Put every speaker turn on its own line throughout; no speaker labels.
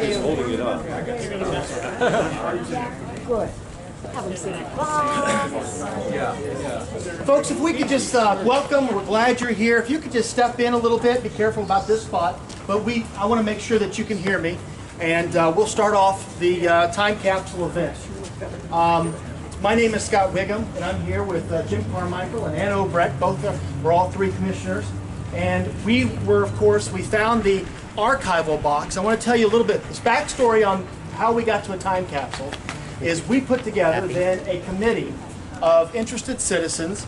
He's holding it up.
Good. Haven't seen it.
Folks, if we could just welcome, we're glad you're here. If you could just step in a little bit, be careful about this spot. But I want to make sure that you can hear me. And we'll start off the time capsule event. My name is Scott Wiggum, and I'm here with Jim Carmichael and Ann Obrecht. We're all three commissioners. And we found the archival box. I want to tell you a little bit, this backstory on how we got to a time capsule is we put together then a committee of interested citizens,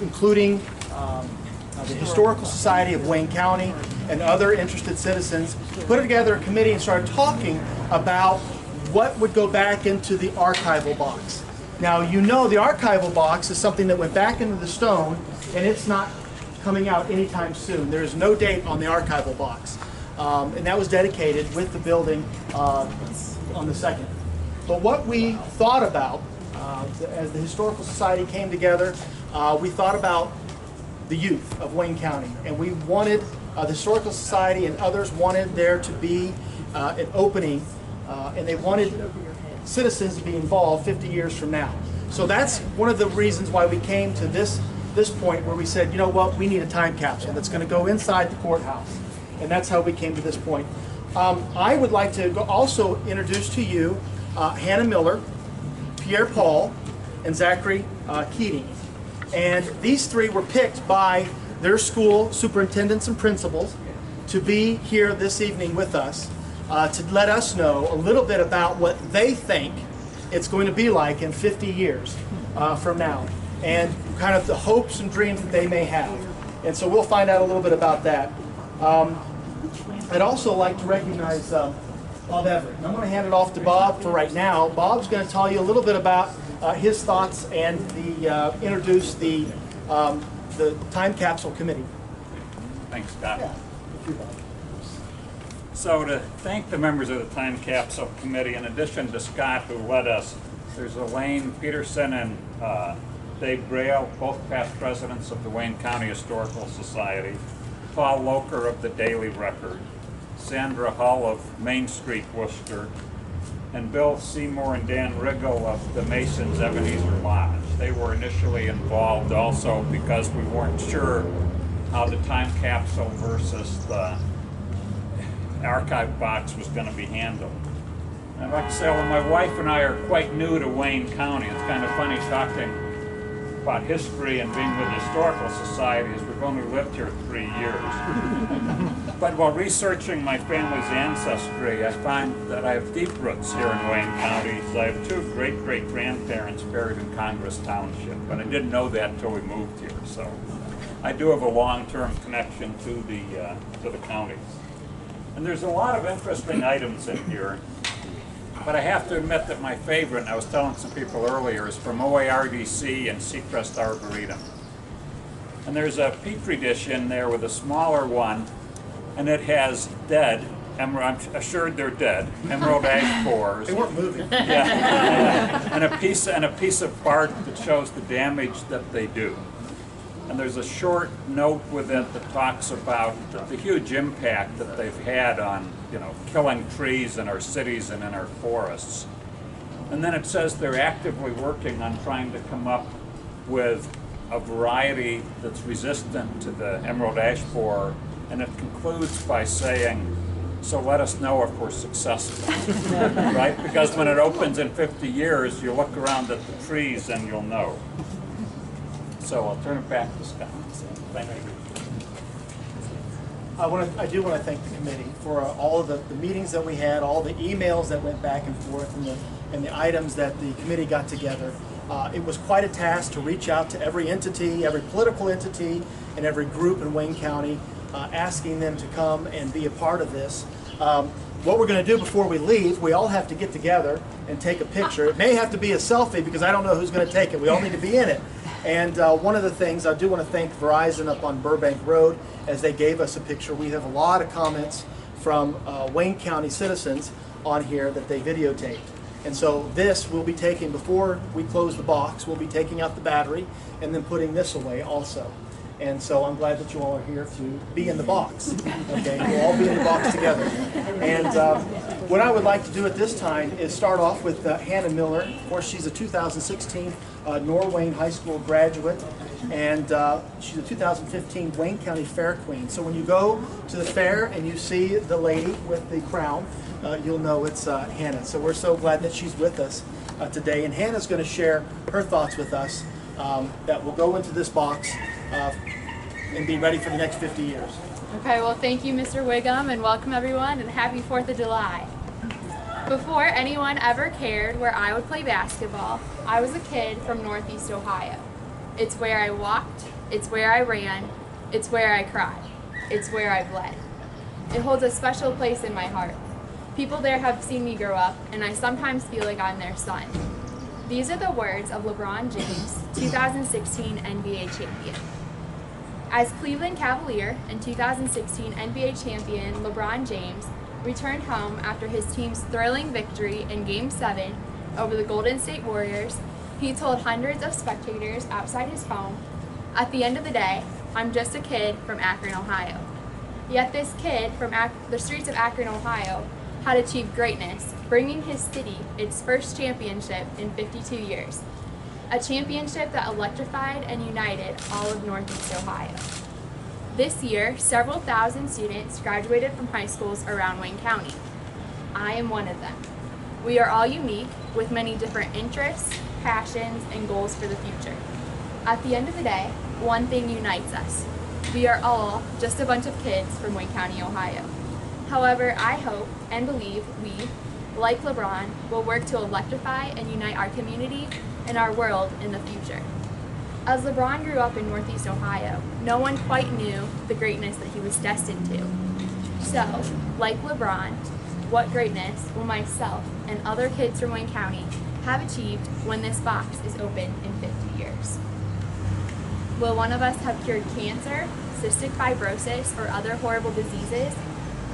including the Historical Society of Wayne County and other interested citizens, put together a committee and started talking about what would go back into the archival box. Now, you know the archival box is something that went back into the stone, and it's not coming out anytime soon. There is no date on the archival box. And that was dedicated with the building on the 2nd. But what we thought about, as the Historical Society came together, we thought about the youth of Wayne County. And we wanted, the Historical Society and others wanted there to be an opening, and they wanted citizens to be involved 50 years from now. So that's one of the reasons why we came to this point where we said, you know what, we need a time capsule that's going to go inside the courthouse. And that's how we came to this point. I would like to also introduce to you Hannah Miller, Pierre Paul, and Zachary Keating. And these three were picked by their school superintendents and principals to be here this evening with us to let us know a little bit about what they think it's going to be like in 50 years from now, and kind of the hopes and dreams that they may have. And so we'll find out a little bit about that. I'd also like to recognize Bob Everett. And I'm going to hand it off to Bob for right now. Bob's going to tell you a little bit about his thoughts and introduce the Time Capsule Committee.
Thanks, Scott.
Yeah. Thank you, Bob.
So to thank the members of the Time Capsule Committee, in addition to Scott who led us, there's Elaine Peterson and Dave Braille, both past presidents of the Wayne County Historical Society, Paul Loker of the Daily Record, Sandra Hull of Main Street, Worcester, and Bill Seymour and Dan Riggle of the Masons Ebenezer Lodge. They were initially involved also because we weren't sure how the time capsule versus the archive box was going to be handled. And I'd like to say, well, my wife and I are quite new to Wayne County. It's kind of funny talking about history and being with the Historical Society, as we've only lived here 3 years. But while researching my family's ancestry, I find that I have deep roots here in Wayne County. I have 2 great-great-grandparents buried in Congress Township, and I didn't know that until we moved here. So I do have a long-term connection to the county. And there's a lot of interesting items in here. But I have to admit that my favorite, and I was telling some people earlier, is from OARDC and Seacrest Arboretum. And there's a petri dish in there with a smaller one, and it has dead, I'm assured they're dead, emerald ash borers.
They weren't moving.
Yeah, and a piece of bark that shows the damage that they do. And there's a short note with it that talks about the huge impact that they've had on, killing trees in our cities and in our forests. And then it says they're actively working on trying to come up with a variety that's resistant to the emerald ash borer. And it concludes by saying, so let us know if we're successful, right? Because when it opens in 50 years, you look around at the trees and you'll know. So I'll turn it back to Scott. Thank you.
I do want to thank the committee for all of the meetings that we had, all the emails that went back and forth, and the items that the committee got together. It was quite a task to reach out to every entity, every political entity, and every group in Wayne County, asking them to come and be a part of this. What we're going to do before we leave, we all have to get together and take a picture. It may have to be a selfie because I don't know who's going to take it. We all need to be in it. And one of the things, I do want to thank Verizon up on Burbank Road as they gave us a picture. We have a lot of comments from Wayne County citizens on here that they videotaped. And so this will be taken before we close the box. We'll be taking out the battery and then putting this away also. And so I'm glad that you all are here to be in the box. Okay, we'll all be in the box together. And what I would like to do at this time is start off with Hannah Miller. Of course, she's a 2016 Norwayne High School graduate, and she's a 2015 Wayne County Fair Queen. So when you go to the fair and you see the lady with the crown, you'll know it's Hannah. So we're so glad that she's with us today. And Hannah's going to share her thoughts with us that will go into this box and be ready for the next 50 years.
Okay, well thank you Mr. Wiggum, and welcome everyone, and happy 4th of July. Before anyone ever cared where I would play basketball, I was a kid from Northeast Ohio. It's where I walked, it's where I ran, it's where I cried, it's where I bled. It holds a special place in my heart. People there have seen me grow up, and I sometimes feel like I'm their son. These are the words of LeBron James, 2016 NBA champion. As Cleveland Cavalier and 2016 NBA champion LeBron James returned home after his team's thrilling victory in Game 7 over the Golden State Warriors, he told hundreds of spectators outside his home, "At the end of the day, I'm just a kid from Akron, Ohio." Yet this kid from the streets of Akron, Ohio, had achieved greatness, bringing his city its first championship in 52 years. A championship that electrified and united all of Northeast Ohio. This year, several thousand students graduated from high schools around Wayne County. I am one of them. We are all unique, with many different interests, passions, and goals for the future. At the end of the day, one thing unites us. We are all just a bunch of kids from Wayne County, Ohio. However, I hope and believe we, like LeBron, will work to electrify and unite our community and our world in the future. As LeBron grew up in Northeast Ohio, no one quite knew the greatness that he was destined to. So, like LeBron, what greatness will myself and other kids from Wayne County have achieved when this box is opened in 50 years? Will one of us have cured cancer, cystic fibrosis, or other horrible diseases,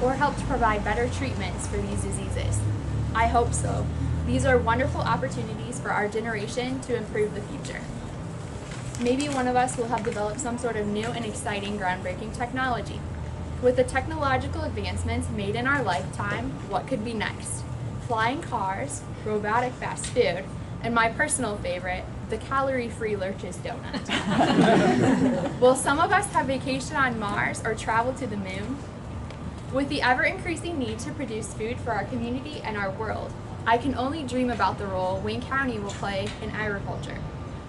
or helped provide better treatments for these diseases? I hope so. These are wonderful opportunities for our generation to improve the future. Maybe one of us will have developed some sort of new and exciting groundbreaking technology. With the technological advancements made in our lifetime, what could be next? Flying cars, robotic fast food, and my personal favorite, the calorie-free Lurch's donut. Will some of us have vacation on Mars or travel to the moon? With the ever-increasing need to produce food for our community and our world, I can only dream about the role Wayne County will play in agriculture.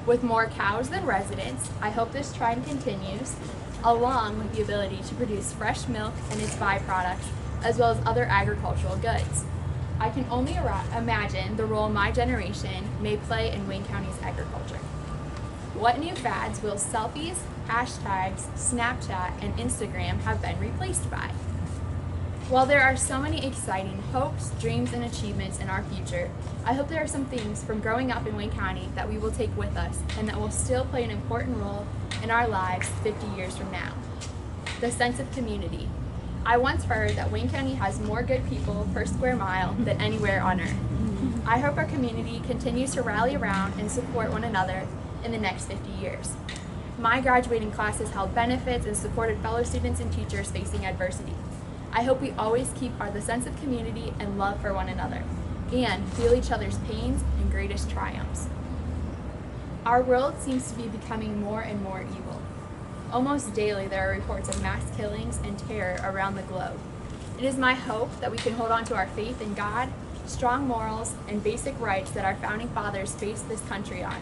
With more cows than residents, I hope this trend continues, along with the ability to produce fresh milk and its byproducts, as well as other agricultural goods. I can only imagine the role my generation may play in Wayne County's agriculture. What new fads will selfies, hashtags, Snapchat, and Instagram have been replaced by? While there are so many exciting hopes, dreams, and achievements in our future, I hope there are some things from growing up in Wayne County that we will take with us and that will still play an important role in our lives 50 years from now. The sense of community. I once heard that Wayne County has more good people per square mile than anywhere on earth. I hope our community continues to rally around and support one another in the next 50 years. My graduating class has held benefits and supported fellow students and teachers facing adversity. I hope we always keep the sense of community and love for one another, and feel each other's pains and greatest triumphs. Our world seems to be becoming more and more evil. Almost daily there are reports of mass killings and terror around the globe. It is my hope that we can hold on to our faith in God, strong morals, and basic rights that our founding fathers based this country on.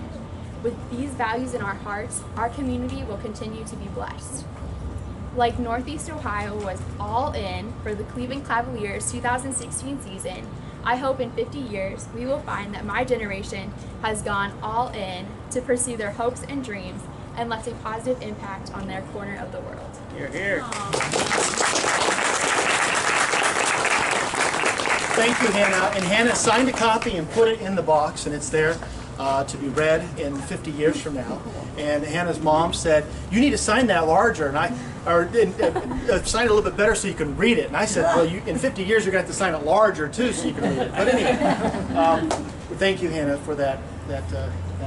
With these values in our hearts, our community will continue to be blessed. Like Northeast Ohio was all in for the Cleveland Cavaliers 2016 season, I hope in 50 years we will find that my generation has gone all in to pursue their hopes and dreams and left a positive impact on their corner of the world.
Hear, hear. Thank you, Hannah. And Hannah signed a copy and put it in the box, and it's there to be read in 50 years from now. And Hannah's mom said, "You need to sign that larger," and sign it a little bit better so you can read it. And I said, "Well, in 50 years you're going to have to sign it larger too so you can read it." But anyway, thank you, Hannah, for that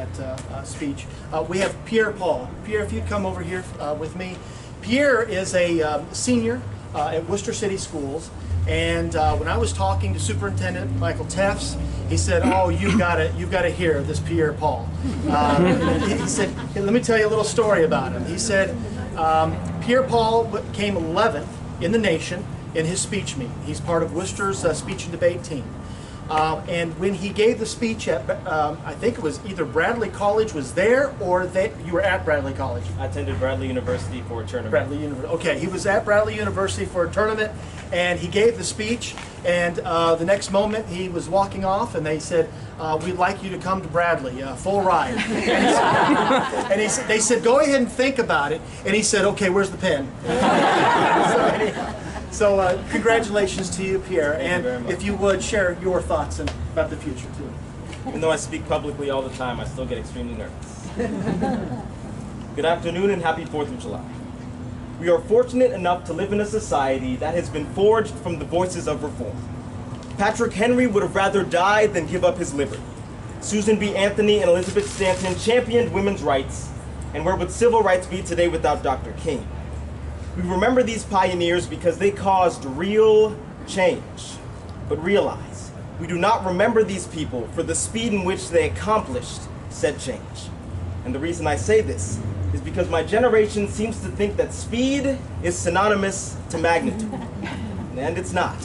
that speech. We have Pierre Paul. Pierre, if you'd come over here with me. Pierre is a senior at Worcester City Schools, and when I was talking to Superintendent Michael Tefts, he said, "Oh, you've got to hear this Pierre Paul." He said, "Hey, let me tell you a little story about him." He said, Pierre Paul came 11th in the nation in his speech meet. He's part of Worcester's speech and debate team. And when he gave the speech at, I think it was either Bradley College was there, or you were at Bradley College.
I attended Bradley University for a tournament.
Bradley University. Okay, he was at Bradley University for a tournament, and he gave the speech. And the next moment, he was walking off, and they said, "We'd like you to come to Bradley, full ride." And they said, "Go ahead and think about it." And he said, "Okay, where's the pen?" So congratulations to you, Pierre.
Thank you very much.
If you would share your thoughts about the future too.
Even though I speak publicly all the time, I still get extremely nervous. Good afternoon and happy 4th of July. We are fortunate enough to live in a society that has been forged from the voices of reform. Patrick Henry would have rather died than give up his liberty. Susan B. Anthony and Elizabeth Stanton championed women's rights, and where would civil rights be today without Dr. King? We remember these pioneers because they caused real change. But realize, we do not remember these people for the speed in which they accomplished said change. And the reason I say this is because my generation seems to think that speed is synonymous to magnitude. And it's not.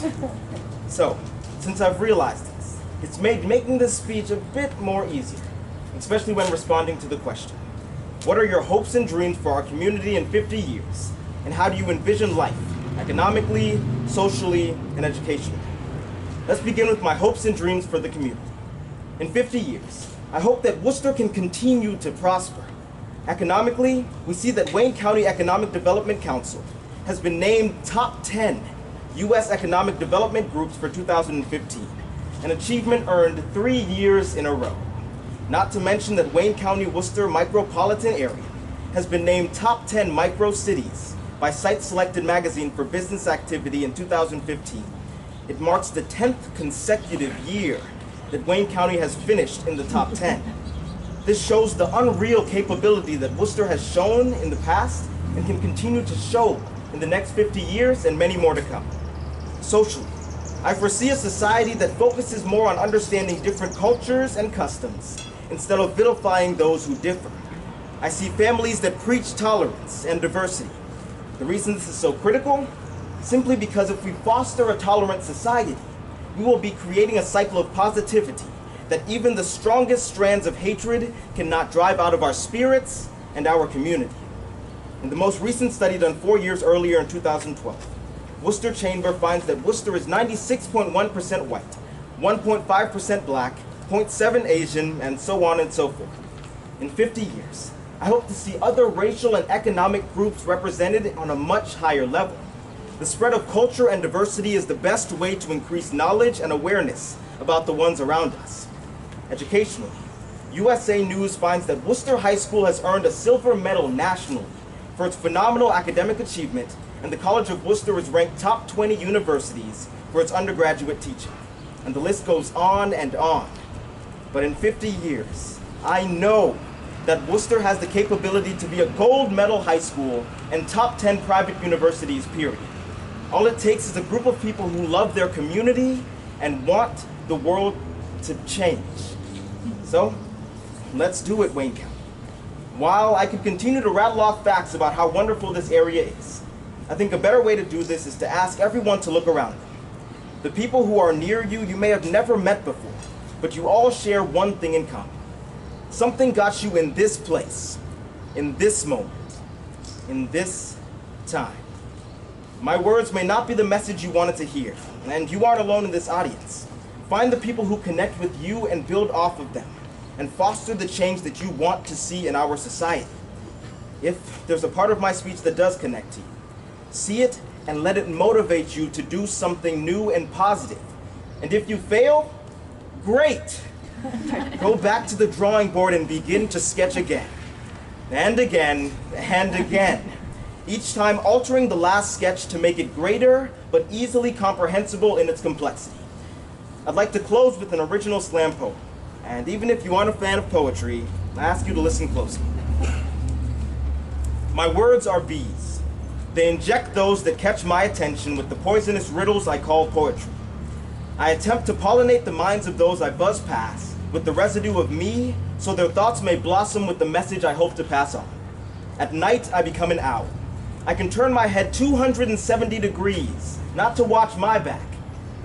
So, since I've realized this, it's made making this speech a bit more easier, especially when responding to the question, what are your hopes and dreams for our community in 50 years? And how do you envision life, economically, socially, and educationally? Let's begin with my hopes and dreams for the community. In 50 years, I hope that Worcester can continue to prosper. Economically, we see that Wayne County Economic Development Council has been named top 10 U.S. economic development groups for 2015, an achievement earned 3 years in a row. Not to mention that Wayne County Worcester micropolitan area has been named top 10 micro cities by Site Selected magazine for business activity in 2015. It marks the 10th consecutive year that Wayne County has finished in the top 10. This shows the unreal capability that Worcester has shown in the past and can continue to show in the next 50 years and many more to come. Socially, I foresee a society that focuses more on understanding different cultures and customs instead of vilifying those who differ. I see families that preach tolerance and diversity. The reason this is so critical? Simply because if we foster a tolerant society, we will be creating a cycle of positivity that even the strongest strands of hatred cannot drive out of our spirits and our community. In the most recent study done 4 years earlier in 2012, Worcester Chamber finds that Worcester is 96.1% white, 1.5% black, 0.7% Asian, and so on and so forth. In 50 years, I hope to see other racial and economic groups represented on a much higher level. The spread of culture and diversity is the best way to increase knowledge and awareness about the ones around us. Educationally, USA News finds that Worcester High School has earned a silver medal nationally for its phenomenal academic achievement, and the College of Worcester is ranked top 20 universities for its undergraduate teaching. And the list goes on and on. But in 50 years, I know that Worcester has the capability to be a gold medal high school and top 10 private universities, period. All it takes is a group of people who love their community and want the world to change. So, let's do it, Wayne County. While I could continue to rattle off facts about how wonderful this area is, I think a better way to do this is to ask everyone to look around them. The people who are near you, you may have never met before, but you all share one thing in common. Something got you in this place, in this moment, in this time. My words may not be the message you wanted to hear, and you aren't alone in this audience. Find the people who connect with you and build off of them, and foster the change that you want to see in our society. If there's a part of my speech that does connect to you, see it and let it motivate you to do something new and positive. And if you fail, great! Go back to the drawing board and begin to sketch again. And again, and again. Each time altering the last sketch to make it greater, but easily comprehensible in its complexity. I'd like to close with an original slam poem. And even if you aren't a fan of poetry, I ask you to listen closely. My words are bees. They inject those that catch my attention with the poisonous riddles I call poetry. I attempt to pollinate the minds of those I buzz past with the residue of me, so their thoughts may blossom with the message I hope to pass on. At night, I become an owl. I can turn my head 270 degrees, not to watch my back,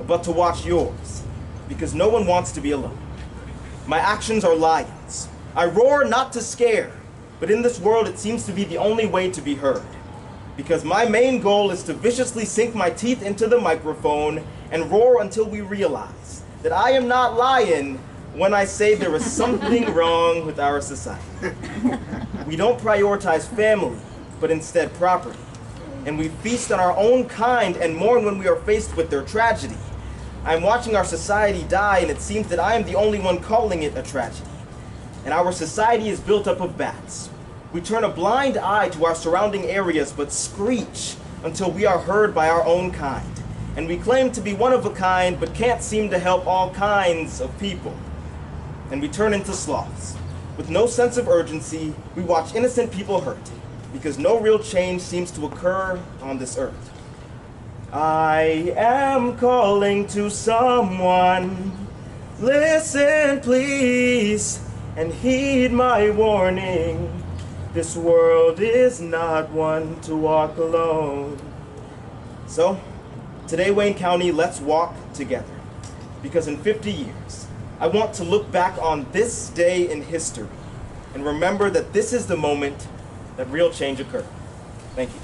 but to watch yours, because no one wants to be alone. My actions are lions. I roar not to scare, but in this world it seems to be the only way to be heard. Because my main goal is to viciously sink my teeth into the microphone and roar until we realize that I am not lying when I say there is something wrong with our society. We don't prioritize family, but instead property. And we feast on our own kind and mourn when we are faced with their tragedy. I'm watching our society die, and it seems that I am the only one calling it a tragedy. And our society is built up of bats. We turn a blind eye to our surrounding areas, but screech until we are heard by our own kind. And we claim to be one of a kind, but can't seem to help all kinds of people. And we turn into sloths. With no sense of urgency, we watch innocent people hurt, because no real change seems to occur on this earth. I am calling to someone. Listen, please, and heed my warning. This world is not one to walk alone. So, today, Wayne County, let's walk together. Because in 50 years, I want to look back on this day in history and remember that this is the moment that real change occurred. Thank you.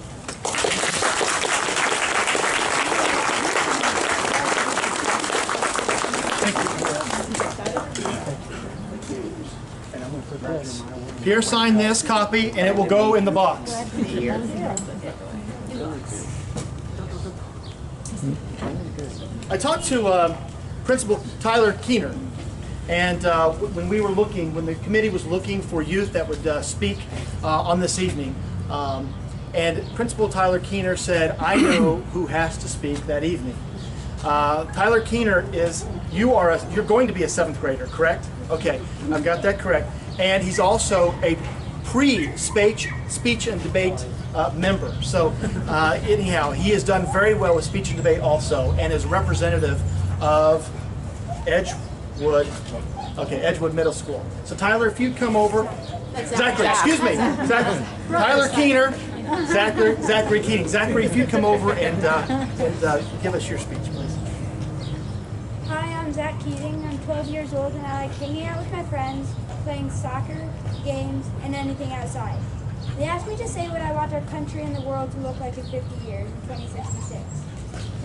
Pierre signed this copy, and it will go in the box. I talked to Principal Tyler Keener, and when the committee was looking for youth that would speak on this evening, and Principal Tyler Keener said, "I know who has to speak that evening." Tyler Keener you're going to be a 7th grader, correct? Okay, I've got that correct. And he's also a pre-speech and debate member. So anyhow, he has done very well with speech and debate also, and is representative of Edgewood Middle School. So Tyler, if you'd come over. Zachary, excuse me. Zachary. Tyler Keener. Zachary Keating. Zachary, if you'd come over and give us your speech, please.
Hi, I'm Zach Keating. I'm 12 years old and I like hanging out with my friends, playing soccer, games, and anything outside. They asked me to say what I want our country and the world to look like in 50 years, in 2066.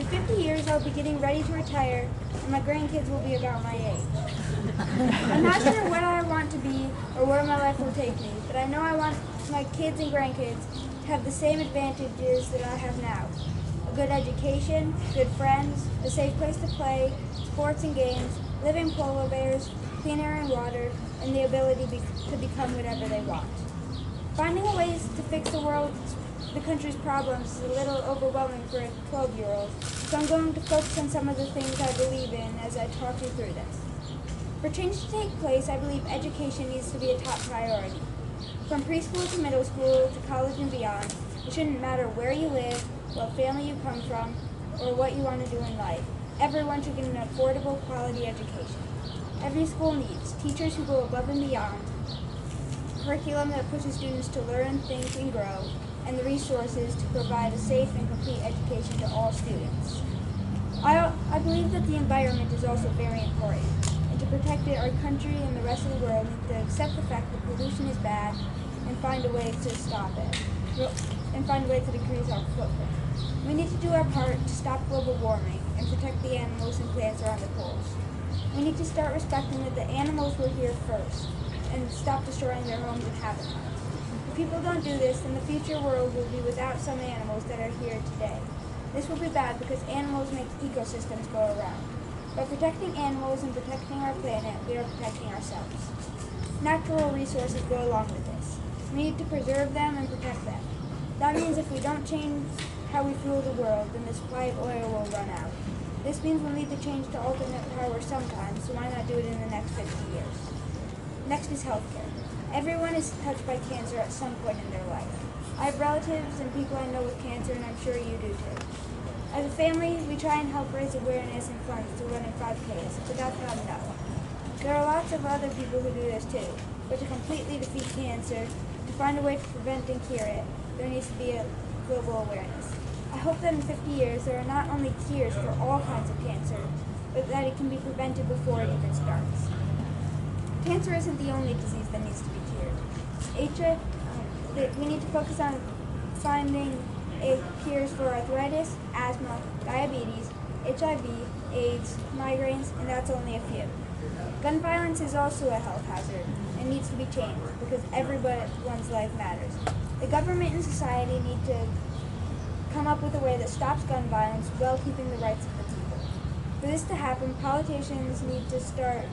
In 50 years, I'll be getting ready to retire, and my grandkids will be about my age. I'm not sure what I want to be or where my life will take me, but I know I want my kids and grandkids to have the same advantages that I have now. A good education, good friends, a safe place to play, sports and games, living polar bears, clean air and water, and the ability to become whatever they want. Finding ways to fix the country's problems is a little overwhelming for a 12-year-old, so I'm going to focus on some of the things I believe in as I talk you through this. For change to take place, I believe education needs to be a top priority. From preschool to middle school to college and beyond, it shouldn't matter where you live, what family you come from, or what you want to do in life. Everyone should get an affordable, quality education. Every school needs teachers who go above and beyond, curriculum that pushes students to learn, think, and grow, and the resources to provide a safe and complete education to all students. I believe that the environment is also very important, and to protect it, our country and the rest of the world need to accept the fact that pollution is bad and find a way to stop it, and find a way to decrease our footprint. We need to do our part to stop global warming and protect the animals and plants around the poles. We need to start respecting that the animals were here first, and stop destroying their homes and habitats. If people don't do this, then the future world will be without some animals that are here today. This will be bad because animals make ecosystems go around. By protecting animals and protecting our planet, we are protecting ourselves. Natural resources go along with this. We need to preserve them and protect them. That means if we don't change how we fuel the world, then the supply of oil will run out. This means we'll need to change to alternate power sometime, so why not do it in the next 50 years? Next is healthcare. Everyone is touched by cancer at some point in their life. I have relatives and people I know with cancer, and I'm sure you do too. As a family, we try and help raise awareness and funds to running 5Ks, but that's not enough. There are lots of other people who do this too, but to completely defeat cancer, to find a way to prevent and cure it, there needs to be a global awareness. I hope that in 50 years there are not only cures for all kinds of cancer, but that it can be prevented before it even starts. Cancer isn't the only disease that needs to be cured. We need to focus on finding cures for arthritis, asthma, diabetes, HIV, AIDS, migraines, and that's only a few. Gun violence is also a health hazard and needs to be changed because everyone's life matters. The government and society need to come up with a way that stops gun violence while keeping the rights of the people. For this to happen, politicians need to start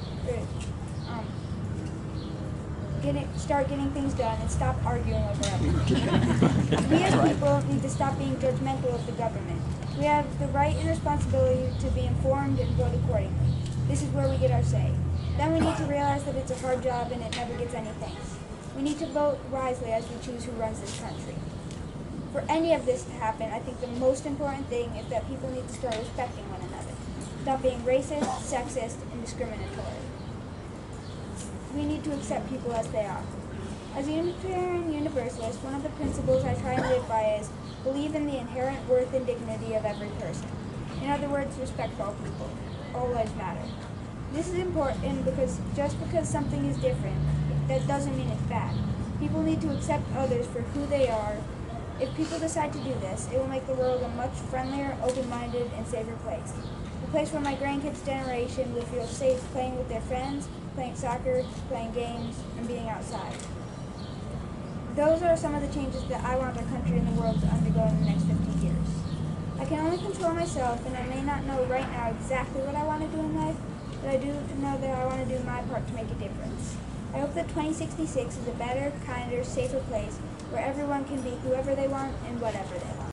getting things done and stop arguing over everything. We as people need to stop being judgmental of the government. We have the right and responsibility to be informed and vote accordingly. This is where we get our say. Then we need to realize that it's a hard job and it never gets any thanks. We need to vote wisely as we choose who runs this country. For any of this to happen, I think the most important thing is that people need to start respecting one another. Stop being racist, sexist, and discriminatory. We need to accept people as they are. As a Unitarian Universalist, one of the principles I try and live by is believe in the inherent worth and dignity of every person. In other words, respect all people. All lives matter. This is important because just because something is different, that doesn't mean it's bad. People need to accept others for who they are. If people decide to do this, it will make the world a much friendlier, open-minded, and safer place. A place where my grandkids' generation will feel safe playing with their friends, playing soccer, playing games, and being outside. Those are some of the changes that I want our country and the world to undergo in the next 50 years. I can only control myself, and I may not know right now exactly what I want to do in life, but I do know that I want to do my part to make a difference. I hope that 2066 is a better, kinder, safer place where everyone can be whoever they want and whatever they want.